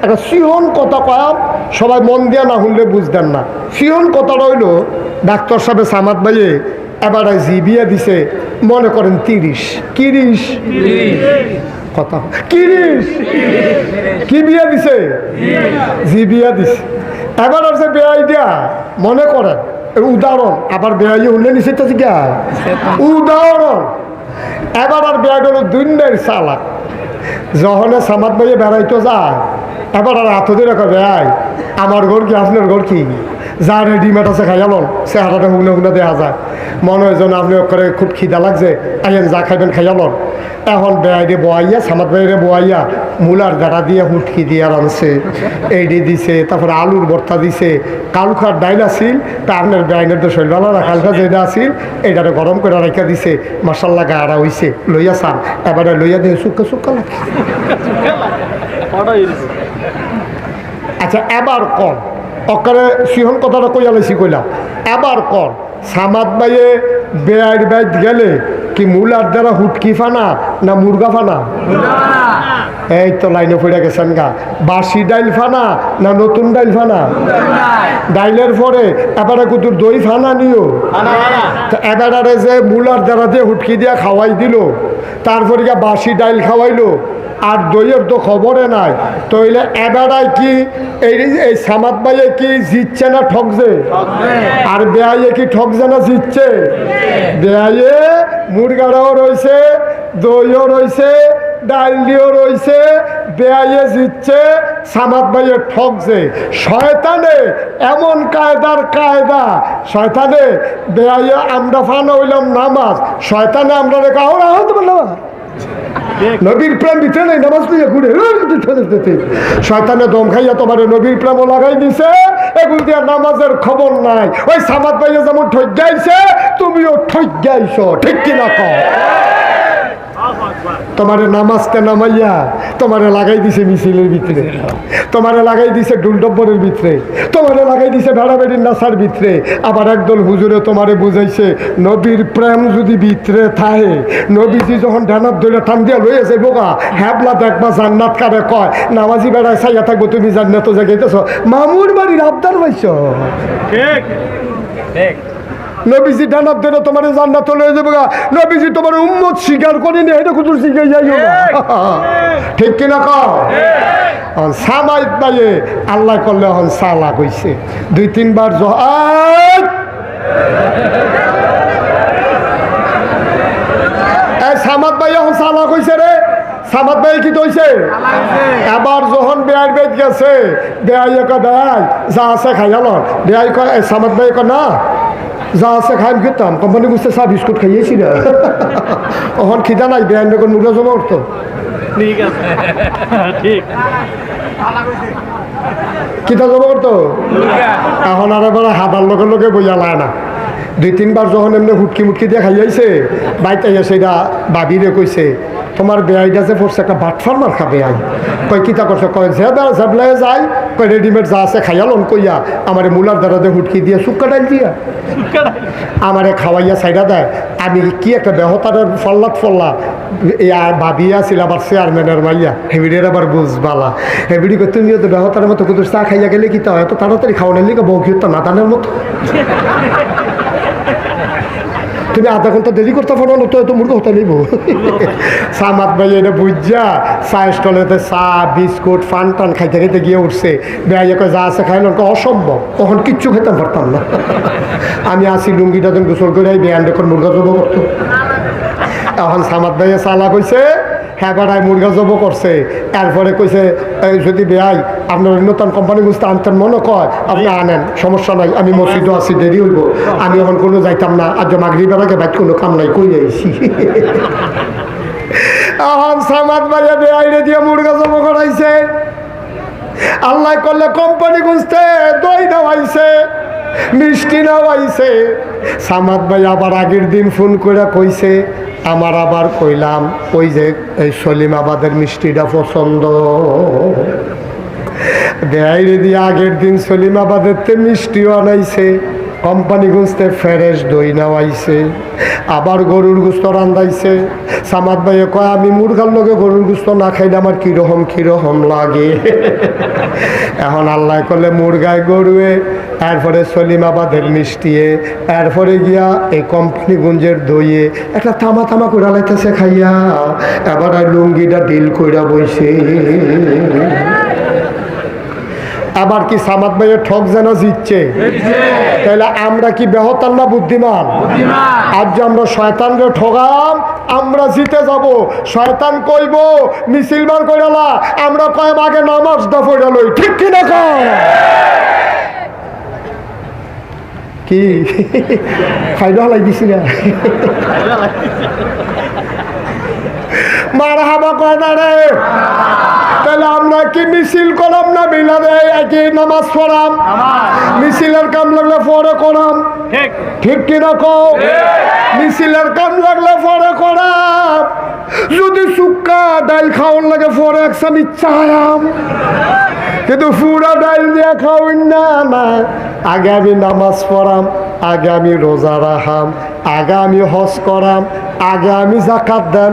একটা সিহন কথা কয়াম, সবাই মন দিয়া না শুনলে বুঝতেন না। সিহন কথাটা হইল ডাক্তার সাহেব সামাদ ভাইয়ে এবার জিবিয়া দিছে মনে করেন 30 কথা 30 কি বিয়া দিছে? জিবিয়া দিছে। এবার আছে বেআই দিয়া মনে করেন উদাহরণ, আবার বেআই উল্লে নিছে তো উদাহরণ। এবার আর বেআই হলো দুনিয়ার চালাক। যখন সামাদ ভাইয়ে বেড়াইতো যায়, এবার আর হাত দিয়ে রাখা বেআই আমার ঘর কি আপনার ঘর কি, যা রেডিমেড আছে খাইয়ালন, চেহারাটা হুগনা হুগনা দেওয়া যায়। মনে হয় যেন আপনি করে খুব খিদা লাগছে, আইয়েন যা খাইবেন খাইয়ালন। এখন বেআইরে বোয়াইয়া সামাদ ভাইরে বোয়াইয়া মূলার গাড়া দিয়ে হুটকি দিয়ে আনছে, এইডি দিছে, তারপরে আলুর ভর্তা দিছে, কালুখার ডাইল আসিল, তা আপনার বেআইনের তো শৈল না, কালকা যেটা আসিল এইটারে গরম করে রেখা দিছে, মশাল্লা গাড়া হইছে, লইয়া চান এবারে লইয়া দিয়ে সুক্কা সুক্কা লাগে। আচ্ছা এবার কন অকারে সিহন কথাটা কইয়া লাইছি কইলাম, এবার কন সামাদ ভাইয়ে বেআইর বাইত গেলে কি মূলার দ্বারা হুটকি ফানা না মুরগা ফানা? এই তো লাইনে পড়ে গেছেন গা। বাসি ডাইল ফানা না নতুন ডাইল ফানা? ডাইলের পরে এবারে কুতুর দই ফানা নিও। এবারে যে মূলার দ্বারা দিয়ে হুটকি দিয়া খাওয়াই দিল, তারপরে গিয়া বাসি ডাইল খাওয়াইলো, আর দইয়ের তো খবরে নাই। তাইলে এবারায় কি এই সামাদ ভাইয়ে কি জিতছে না ঠকছে? আর বেআইয়ে কি ঠকছে না জিতছে? বেআইয়ে মুরগাড়াও রয়েছে, দইও রয়েছে, ডাল দিয়েও রয়েছে, বেআইয়ে জিতছে, সামাদ ভাইয়ে ঠকছে। শয়তানে এমন কায়দার কায়দা, শয়তানে বেআইয়ে আমরা ফানা হইলাম নামাজ, শয়তানে আমরা রেখা ওরা হতে পারলাম নবীর প্রেম দিতে নেই, নামাজ নিয়ে ঘুরে শয়তানে দম খাইয়া তোমার নবীর প্রেমও লাগাই দিছে, এগুলো দিয়ে নামাজের খবর নাই। ওই সামাদ ভাইয়া যেমন ঠক গাইছে তুমিও ঠক গাইছো, ঠিক কিনা কও? তোমারে নামাজটা নামাইয়া তোমারে লাগাই দিছে মিছিলের ভিতরে, তোমারে লাগাই দিছে ডুলডব্বরের ভিতরে, তোমারে লাগাই দিছে ভেড়াবেড়ির নাচার ভিতরে। আবার একদল হুজুরে তোমারে বুঝাইছে নবীর প্রেম যদি ভিতরে থাকে, নবীজি যখন ধ্যানাত ধরে টান দিয়া লইয়াছে বোকা হ্যাবলা দেখবা জান্নাত কারে কয়, নামাজি বেড়ায় চাইয়া থাকবো তুমি জান্নাত জাগাইতেছ, মামুর বাড়ির আবদার পাইছ। ঠিক ঠিক নবীজি ডানার ধরে তোমার জান্নাত লয়ে যাবে, নবীজি তোমার উম্মত স্বীকার করেনি, এটা কুতুর শিখে যাইও না, ঠিক কিনা কও? সামাই পাইয়ে আল্লাহ করলে এখন সালা কইছে 2-3 বার সামাদ ভাই এখন সালা কইছে রে। সামাদ ভাই কি কইছে? এবার যখন বেআই বেদ গেছে, বেআই বেআই যা আছে খাইয়ালন, বেআই কয় সামাদ ভাই কয় না যা আছে খাই খেতাম, কোম্পানি বুঝতে চা বিস্কুট খাইয়েছি না, ওখান খিদা নাই, বেআইন যখন নুরা জমা করতো। ঠিক আছে ঠিক কিতা জমা করতো, এখন আর এবার হাদার লোকের লোকে বইয়া লায় না। 2-3 বার যখন এমনি হুটকি মুটকি দিয়ে খাইয়াইছে, বাইতে সেটা বাবিরে কইছে তোমার বেআইটা যে পড়ছে একটা বাটফার মার খাবে আই। কয় কিতা করছে, কয় যে বেড়া ঝাবলায় যায়, কয় রেডিমেড যা আছে খাইয়ালন কইয়া আমারে মুলার দ্বারা দিয়ে হুটকি দিয়ে শুক্কা ডাইল দিয়া আমারে খাওয়াইয়া সাইডা দেয়। আমি কি একটা বেহতারের ফল্লাত ফল্লা আর ভাবিয়া ছিল, আবার চেয়ারম্যানের মাইয়া হেবিডের আবার বুঝবালা হেবিডি কই তুমিও তো বেহতারের মতো কিন্তু চা খাইয়া গেলে কি তা এত তাড়াতাড়ি খাওয়ানোর লিগে বউ কি না দানের মতো তুমি আধা ঘন্টা দেরি করতে পারো না, তো এত মূর্খ হতে নিব। সামাদ ভাই এটা বুঝা চা স্টলেতে চা বিস্কুট ফান টান খাইতে খাইতে গিয়ে উঠছে, বেআইয়া কয় যা আছে খাইল অসম্ভব, তখন কিচ্ছু খেতে পারতাম না। আমি আসি লুঙ্গিটা যখন গোসল করে বেআইন দেখুন মুরগা জব করতো। এখন সামাদ ভাইয়া চালা কইছে হ্যাঁ বেড়ায় মুরগা জব করছে। এরপরে কইছে যদি বেআই আপনার নতুন কোম্পানি বুঝতে আনতেন মনে কয় আপনি আনেন, সমস্যা নাই, আমি মসজিদও আছি, দেরি হইব, আমি এখন কোনো যাইতাম না, আজ মাগরিবের আগে বাইক কোনো কাম নাই, কই আইছি। এখন সামাদ ভাইয়া বেআইরে দিয়ে মুরগা জব করাইছে। আল্লাহ করলে কোম্পানি বুঝতে দই নেওয়াইছে, মিষ্টি নেওয়াইছে। সামাদ ভাই আবার আগের দিন ফোন করে কইছে, আমার আবার কইলাম ওই যে এই সলিমাবাদের মিষ্টিটা পছন্দ। বেআইরে দিয়ে আগের দিন সলিমাবাদের তে মিষ্টিও আনাইছে, কোম্পানি গুঁজতে ফ্রেশ দই নেওয়াইছে। আবার গরুর গোস্ত রান্ধাইছে। সামাদ ভাইয়ে কয় আমি মুরগার লগে গরুর গোস্ত না খাইলে আমার কিরকম লাগে। এখন আল্লাহ করলে মুরগায় গরুয়ে, এরপরে সলিমাবাদের মিষ্টিয়ে, এরপরে গিয়া এই কোম্পানিগঞ্জের দইয়ে একটা থামা করে লাইতেছে খাইয়া, এবার আর লুঙ্গিটা ডিল কইরা বইছে। আবার কি সামাদ ভাইয়ের ঠক যেন জিতছে, তাহলে আমরা কি বেহতার না বুদ্ধিমান? আজ যে আমরা শয়তানরে ঠগাম, আমরা জিতে যাব। শয়তান কইব মিছিল বার কইরালা, আমরা কয়েম আগে নামাজ দা পড়া লই, ঠিক কি না? কি ফাইদা লাই দিছি না? মার হাবা কয় না রে। তাহলে আমরা কি মিছিল করলাম না বিলাদে একই নামাজ পড়াম? মিছিলের কাম লাগলে পরে করাম, ঠিক কিনা কও? মিছিলের কাম লাগলে পরে করাম। যদি সুক্কা ডাল খাওয়ার লাগে পরে এক চামচ চায়াম, কিন্তু পুরা ডাল দিয়ে খাওয়াই না। আগে আমি নামাজ পড়াম, আগে আমি রোজা রাখাম, আগে আমি হজ করাম, আগে আমি জাকাত দাম।